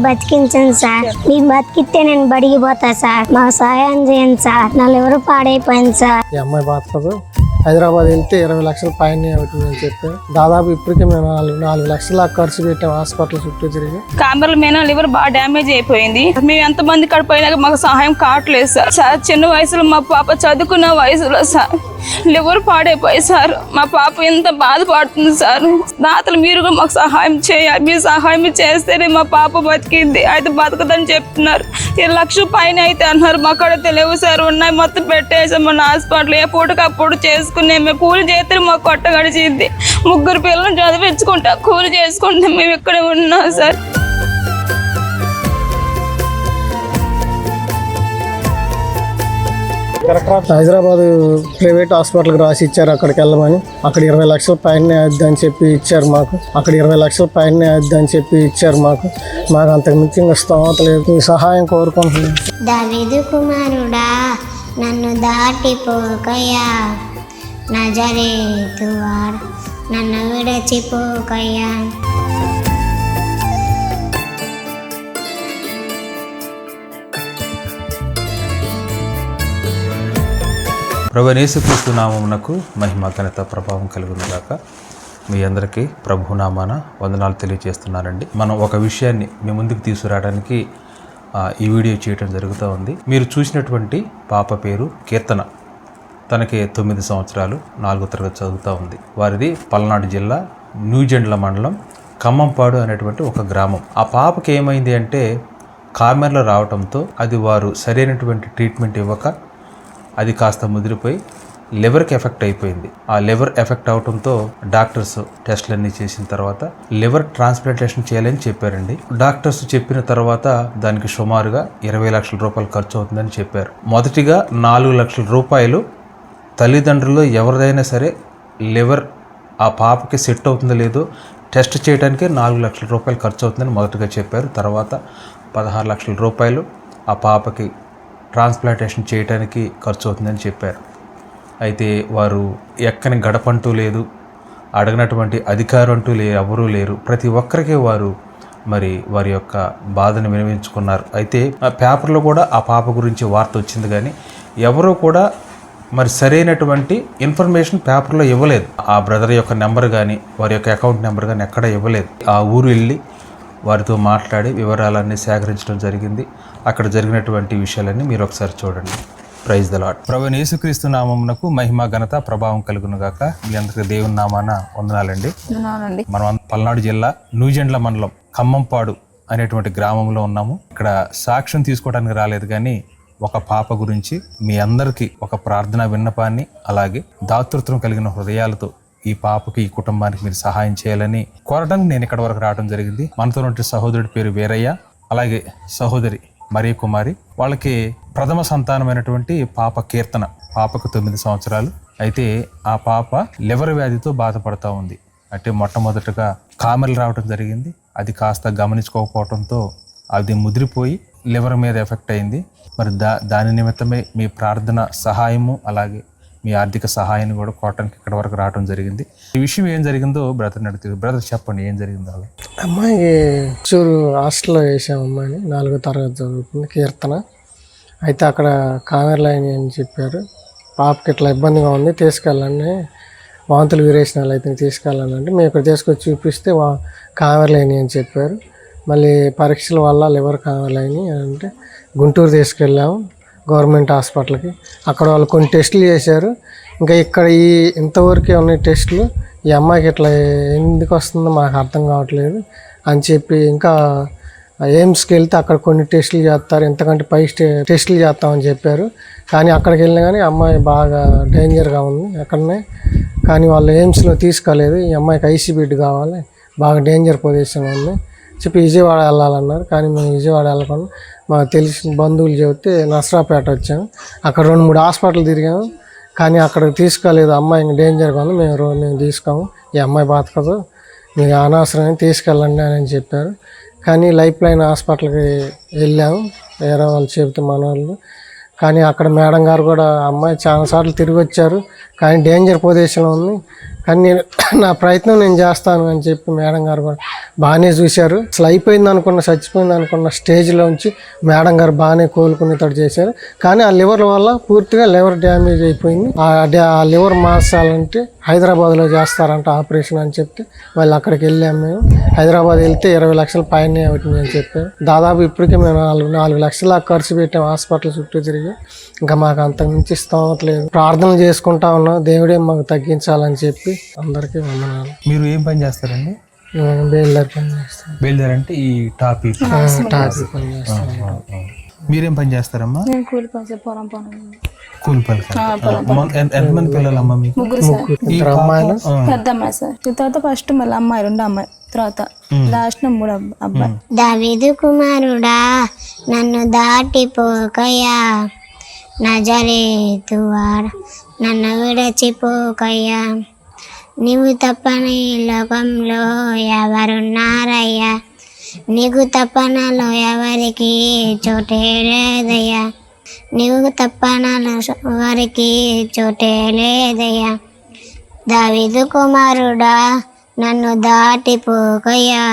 బతికించండి sir. మీరు బతికితే నేను బడికి పోతా సార్. మాకు సహాయం చేయండి సార్. నా లివర్ పాడైపోయింది సార్. ఈ అమ్మాయి బాధపడదు. హైదరాబాద్ వెళ్తే 20 లక్షల పైన అవుతుందని చెప్పారు. దాదాపు ఇప్పటికే మేము 4 లక్షల ఖర్చు పెట్టాం హాస్పిటల్ చుట్టూ తిరిగి. కామెరల మీద లివర్ బాగా డ్యామేజ్ అయిపోయింది. మేము ఎంతమంది ఇక్కడ పోయినా మాకు సహాయం కావట్లేదు సార్. సార్ చిన్న వయసులో మా పాప చదువుకున్న వయసులో సార్ లివర్ పాడైపోయి సార్ మా పాప ఎంత బాధపడుతుంది సార్. దాతలు మీరు కూడా మాకు సహాయం చేయాలి. మీరు సహాయం చేస్తేనే మా పాప బతికింది. అయితే బతకదని చెప్తున్నారు. 2 లక్షల పైన అయితే అన్నారు. మాకు కూడా తెలియవు సార్. ఉన్నాయి మొత్తం పెట్టేసాం మన హాస్పిటల్. ఏ పూటకప్పుడు చేసుకునే మేము కూలి చేస్తే మాకు కొట్ట గడిచింది. 3 పిల్లలను చదివించుకుంటా కూలి చేసుకుంటే మేము ఇక్కడే ఉన్నాం సార్. హైదరాబాద్ ప్రైవేట్ హాస్పిటల్కి రాసి ఇచ్చారు. అక్కడికి వెళ్ళమని. అక్కడ 20 లక్షల పైన అవుద్దని చెప్పి ఇచ్చారు మాకు. మాకు అంతకు మించి స్తోమత లేదు. మీ సహాయం కోరుకుంటున్నాను. దావీదు కుమారుడా నన్ను దాటిపోకయ్యా, నజరేతు వాడా నన్ను విడచిపోకయ్యా. ప్రభువైన యేసుక్రీస్తు నామమునకు మహిమ ఘనత ప్రభావం కలుగును గాక. మీ అందరికీ ప్రభు నామాన వందనాలు తెలియజేస్తున్నానండి. మనం ఒక విషయాన్ని మీ ముందుకు తీసుకురావడానికి ఈ వీడియో చేయడం జరుగుతూ ఉంది. మీరు చూసినటువంటి పాప పేరు కీర్తన. తనకి 9 సంవత్సరాలు, 4వ తరగతి చదువుతూ ఉంది. వారిది పల్నాడు జిల్లా న్యూజెండ్ల మండలం ఖమ్మంపాడు అనేటువంటి ఒక గ్రామం. ఆ పాపకి ఏమైంది అంటే కామెర్లు రావడంతో అది వారు సరైనటువంటి ట్రీట్మెంట్ ఇవ్వక అది కాస్త ముదిరిపోయి లివర్కి ఎఫెక్ట్ అయిపోయింది. ఆ లివర్ ఎఫెక్ట్ అవడంతో డాక్టర్స్ టెస్టులన్నీ చేసిన తర్వాత లివర్ ట్రాన్స్ప్లాంటేషన్ చేయాలని చెప్పారండి. డాక్టర్స్ చెప్పిన తర్వాత దానికి సుమారుగా 20 లక్షల రూపాయలు ఖర్చు అవుతుందని చెప్పారు. మొదటిగా 4 లక్షల రూపాయలు తల్లిదండ్రులు ఎవరిదైనా సరే లివర్ ఆ పాపకి సెట్ అవుతుందో లేదో టెస్ట్ చేయడానికి 4 లక్షల రూపాయలు ఖర్చు అవుతుందని మొదటగా చెప్పారు. తర్వాత 16 లక్షల రూపాయలు ఆ పాపకి ట్రాన్స్ప్లాంటేషన్ చేయడానికి ఖర్చు అవుతుందని చెప్పారు. అయితే వారు ఎక్కని గడపంటూ లేదు, అడగనటువంటి అధికారం అంటూ ఎవరూ లేరు. ప్రతి ఒక్కరికి వారు వారి యొక్క బాధను వినిపించుకున్నారు. అయితే ఆ పేపర్లో కూడా ఆ పాప గురించి వార్త వచ్చింది, కానీ ఎవరూ కూడా సరైనటువంటి ఇన్ఫర్మేషన్ పేపర్లో ఇవ్వలేదు. ఆ బ్రదర్ యొక్క నెంబర్ కానీ వారి యొక్క అకౌంట్ నెంబర్ కానీ ఎక్కడ ఇవ్వలేదు. ఆ ఊరు వెళ్ళి వారితో మాట్లాడి వివరాలన్నీ సేకరించడం జరిగింది. అక్కడ జరిగినటువంటి విషయాలన్నీ మీరు ఒకసారి చూడండి. Praise the Lord. ప్రభువైన యేసుక్రీస్తు నామమునకు మహిమ ఘనత ప్రభావం కలుగును గాక. మీ అందరికీ దేవుని నామాన వందనాలండి. మనం పల్నాడు జిల్లా న్యూజెండ్ల మండలం ఖమ్మంపాడు అనేటువంటి గ్రామంలో ఉన్నాము. ఇక్కడ సాక్ష్యం తీసుకోవడానికి రాలేదు, కానీ ఒక పాప గురించి మీ అందరికీ ఒక ప్రార్థనా విన్నపాన్ని, అలాగే దాతృత్వం కలిగిన హృదయాలతో ఈ పాపకి, ఈ కుటుంబానికి మీరు సహాయం చేయాలని కోరడానికి నేను ఇక్కడ వరకు రావడం జరిగింది. మనతో ఉంటే సహోదరుడి పేరు వీరయ్య, అలాగే సహోదరి మరియ కుమారి. వాళ్ళకి ప్రథమ సంతానమైనటువంటి పాప కీర్తన. పాపకు 9 సంవత్సరాలు. అయితే ఆ పాప లివర్ వ్యాధితో బాధపడతా ఉంది. అంటే మొట్టమొదటగా కామెర్లు రావడం జరిగింది. అది కాస్త గమనించుకోకపోవడంతో అది ముదిరిపోయి లివర్ మీద ఎఫెక్ట్ అయింది. దాని నిమిత్తమే మీ ప్రార్థన సహాయము, అలాగే మీ ఆర్థిక సహాయాన్ని కూడా కోరటానికి ఇక్కడ వరకు రావడం జరిగింది. ఈ విషయం ఏం జరిగిందో బ్రదర్ని అడుగుతుంది. బ్రదర్ చెప్పండి, ఏం జరిగిందో. అమ్మాయి చూరు హాస్టల్లో వేసాం. అమ్మాయిని 4వ తరగతి చదువుతుంది కీర్తన. అయితే అక్కడ కామెర్లైన అని చెప్పారు. పాపకి ఇట్లా ఇబ్బందిగా ఉంది, తీసుకెళ్ళండి, వాంతులు విరేచనాలు అయితే తీసుకెళ్ళండి అంటే మేము ఇక్కడ తీసుకొచ్చి చూపిస్తే కామెర్లైన అని చెప్పారు. మళ్ళీ పరీక్షల వల్ల లివర్ కామెర్లైన అంటే గుంటూరు తీసుకెళ్ళాము గవర్నమెంట్ హాస్పిటల్కి. అక్కడ వాళ్ళు కొన్ని టెస్టులు చేశారు. ఇంకా ఇక్కడ ఇంతవరకే ఉన్నాయి టెస్టులు. ఈ అమ్మాయికి ఇట్లా ఎందుకు వస్తుందో మాకు అర్థం కావట్లేదు అని చెప్పి ఇంకా ఎయిమ్స్కి వెళ్తే అక్కడ కొన్ని టెస్టులు చేస్తారు, ఎంతకంటే పై టెస్టులు చేస్తామని చెప్పారు. కానీ అక్కడికి వెళ్ళినా కానీ అమ్మాయి బాగా డేంజర్గా ఉంది అక్కడనే. కానీ వాళ్ళు ఎయిమ్స్లో తీసుకోలేదు. ఈ అమ్మాయికి ఐసీ బెడ్ కావాలి, బాగా డేంజర్ పొజిషన్ ఉంది చెప్పి విజయవాడ వెళ్ళాలన్నారు. కానీ మేము విజయవాడ వెళ్ళకుండా మాకు తెలిసిన బంధువులు చెబితే నసరాపేట వచ్చాము. అక్కడ 2-3 హాస్పిటల్ తిరిగాము, కానీ అక్కడికి తీసుకోలేదు. అమ్మాయి డేంజర్గా ఉంది, మేము తీసుకోము, ఈ అమ్మాయి బతకదు, మీరు అనవసరంగా తీసుకెళ్ళండి అని చెప్పారు. కానీ లైఫ్ లైన్ హాస్పిటల్కి వెళ్ళాము, వేరే వాళ్ళు చెబితే మన వాళ్ళు. కానీ అక్కడ మేడం గారు కూడా అమ్మాయి చాలాసార్లు తిరిగి వచ్చారు, కానీ డేంజర్ పొజిషన్లో ఉంది, కానీ నా ప్రయత్నం నేను చేస్తాను అని చెప్పి మేడం గారు కూడా బాగానే చూశారు. అసలు అయిపోయింది అనుకున్న, చచ్చిపోయింది అనుకున్న స్టేజ్లోంచి మేడం గారు బాగానే కోలుకునేటట్టు చేశారు. కానీ ఆ లివర్ వల్ల పూర్తిగా లివర్ డ్యామేజ్ అయిపోయింది. ఆ లివర్ మార్చాలంటే హైదరాబాద్లో చేస్తారంట ఆపరేషన్ అని చెప్తే వాళ్ళు అక్కడికి వెళ్ళాము. మేము హైదరాబాద్ వెళ్తే 20 లక్షల పైనే అవుతుందని చెప్పారు. దాదాపు ఇప్పటికే మేము 4 లక్షల ఖర్చు పెట్టాం హాస్పిటల్ చుట్టూ తిరిగి. ఇంకా మాకు అంతకు మించి స్తోమతలేదు. ప్రార్థనలు చేసుకుంటా ఉన్నాం, దేవుడే మాకు తగ్గించాలని చెప్పి. అందరికీ వందనాలు. మీరు ఏం పని చేస్తారండి? బేల్దారి పని చేస్తాం. బయలుదేరి అంటే ఈ టాపీ టాపీ పని చేస్తాం. మీరేం పని చేస్తారమ్మా? కూలి పని, పొలం పని. కూలి పని. ఎంతమంది పిల్లలమ్మా మీకు? ఇద్దరు అమ్మాయిలు, పెద్ద అమ్మాయి సార్, తర్వాత ఫస్ట్ మళ్ళీ అమ్మాయి, 2 అమ్మాయి, తర్వాత లాస్ట్ 3 అబ్బాయి. దావీదు కుమారుడా నన్ను దాటిపోకయ్యా, నజరేతువాడా నన్ను విడచిపోకయ్యా, నీవు తప్పని లోకంలో ఎవరున్నారయ్యా, నీకు తప్పనలో ఎవరికి చోటే లేదయ్యా, నీవు తప్పనలో ఎవరికి చోటే లేదయ్యా. దావీదు కుమారుడా నన్ను దాటిపోకయ్యా,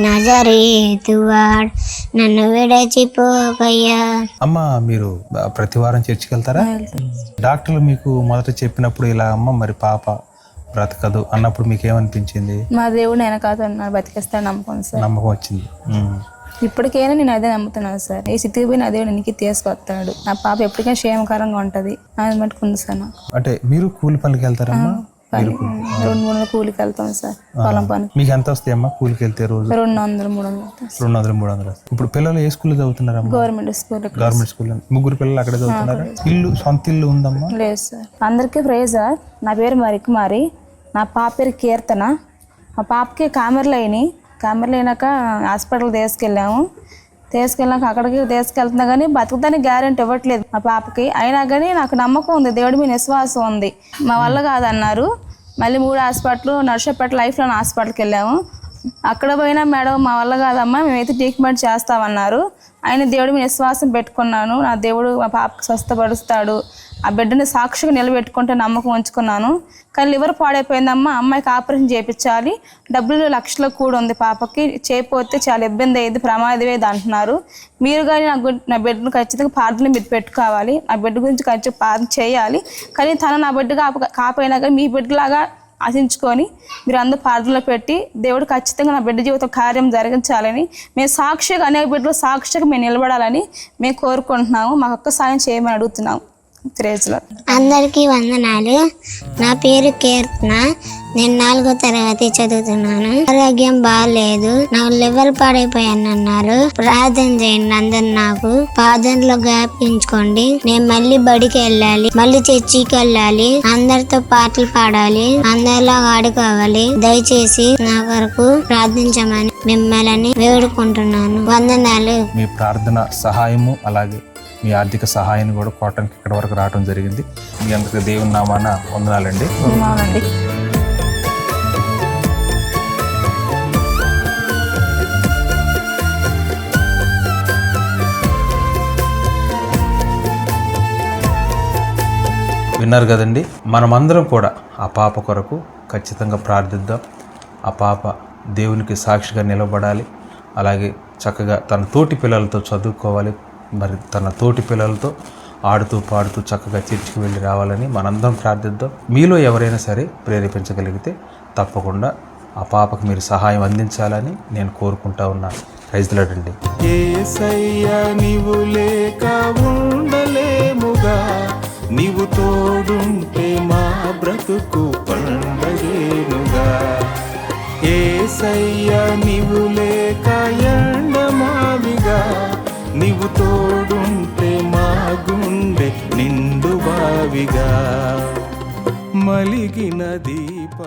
నజరేతువాడా నన్ను విడచిపోకయ్యా. అమ్మ మీరు ప్రతి వారం చర్చికి వెళ్తారా? డాక్టర్లు మీకు మొదట చెప్పినప్పుడు ఇలా అమ్మ మరి పాప బ్రతకదు అన్నప్పుడు మీకు ఏమనిపించింది? మా దేవుడు నేను కాదు బతికేస్తాను నమ్మకం సార్. నమ్మకం వచ్చింది. ఇప్పటికైనా నేను అదే నమ్ముతున్నాను సార్. ఈ స్థితికి పోయి నా దేవుడు నీకు తీసుకొస్తాడు, నా పాప ఎప్పటికైనా క్షేమకరంగా ఉంటుంది అని మట్టుకుంది సార్ నాకు. అంటే మీరు కూలి పనికి వెళ్తారమ్మా? 2-3 కూలికి వెళ్తాం సార్, పొలం పని. మీకు ఎంత వస్తాయి అమ్మా కూలికి వెళ్తే రోజు? 200-300. ఇప్పుడు పిల్లలు ఏ స్కూల్లో చదువుతున్నారమ్మా? Government school. Government school. 3 పిల్లలు అక్కడే చదువుతున్నారా? సొంత ఇల్లు ఉందమ్మా? లేదు సార్. అందరికీ ప్రైజ్. నా పేరు కుమారి, నా పాప పేరు కీర్తన. మా పాపకి కామెర్లు అయినాక హాస్పిటల్ తీసుకెళ్ళాక అక్కడికి తీసుకెళ్తున్నా కానీ బతుకుతానికి గ్యారెంటీ ఇవ్వట్లేదు మా పాపకి. అయినా కానీ నాకు నమ్మకం ఉంది, దేవుడి మీద విశ్వాసం ఉంది. మా వల్ల కాదన్నారు. మళ్ళీ 3 హాస్పిటల్, నర్సపేట లైఫ్ లైన్ హాస్పిటల్కి వెళ్ళాము. అక్కడ పోయినా మేడం మా వల్ల కాదమ్మా, మేమైతే ట్రీట్మెంట్ చేస్తామన్నారు. ఆయన దేవుడి మీద విశ్వాసం పెట్టుకున్నాను. నా దేవుడు మా పాపకి స్వస్థపరుస్తాడు, ఆ బిడ్డని సాక్షిగా నిలబెట్టుకుంటే నమ్మకం ఉంచుకున్నాను. కానీ లివర్ పాడైపోయిందమ్మా, అమ్మాయికి ఆపరేషన్ చేయించాలి, డబ్బులు లక్షలు కూడా ఉంది పాపకి, చేయకపోతే చాలా ఇబ్బంది అయ్యేది, ప్రమాదమేది అంటున్నారు. మీరు కానీ నా బిడ్డను ఖచ్చితంగా ప్రార్థన మీరు పెట్టుకోవాలి, నా బిడ్డ గురించి ఖచ్చితంగా ప్రార్థన చేయాలి. కానీ తను నా బిడ్డ కాపోయినా కానీ మీ బిడ్డలాగా ఆశించుకొని మీరు అందరూ ప్రార్థనలో పెట్టి దేవుడు ఖచ్చితంగా నా బిడ్డ జీవితం కార్యం జరిగించాలని, మేము సాక్షిగా అనేక బిడ్డలు సాక్షిగా మేము నిలబడాలని మేము కోరుకుంటున్నాము. మాకు ఒక్క సాయం చేయమని అడుగుతున్నాము. అందరికీ వందనాలు. నా పేరు కీర్తన, నేను 4వ తరగతి చదువుతున్నాను. ఆరోగ్యం బాగాలేదు, నాకు లివర్ పాడైపోయాను అన్నారు. ప్రార్థన చేయండి అందరు, నాకు ప్రార్థనలో జ్ఞాపించుకోండి. నేను మళ్ళీ బడికి వెళ్ళాలి, మళ్ళీ చర్చికి వెళ్ళాలి, అందరితో పాటలు పాడాలి, అందరిలో ఆడుకోవాలి. దయచేసి నా కొరకు ప్రార్థించమని మిమ్మల్ని వేడుకుంటున్నాను. వందనాలు. మీ ప్రార్థన సహాయము అలాగే మీ ఆర్థిక సహాయాన్ని కూడా కోవటానికి ఇక్కడ వరకు రావడం జరిగింది. మీ అందరికీ దేవుని నామాన వందనాలండి. విన్నారు కదండి. మనమందరం కూడా ఆ పాప కొరకు ఖచ్చితంగా ప్రార్థిద్దాం. ఆ పాప దేవునికి సాక్షిగా నిలబడాలి, అలాగే చక్కగా తన తోటి పిల్లలతో చదువుకోవాలి, మరి తన తోటి పిల్లలతో ఆడుతూ పాడుతూ చక్కగా చర్చికి వెళ్ళి రావాలని మనందరం ప్రార్థిద్దాం. మీలో ఎవరైనా సరే ప్రేరేపించగలిగితే తప్పకుండా ఆ పాపకు మీరు సహాయం అందించాలని నేను కోరుకుంటా ఉన్నాను. ప్రైజ్ ది లార్డ్ అండి. యేసయ్యా నీవు లేక ఉండలేముగా, నీవు తోడుంటే మా బ్రతుకు పండగేనుగా. యేసయ్యా నీవు లేక ఎండమావిగా, నీవు తోడుంటే మా గుండె నిండు బావిగా మలిగిన దీప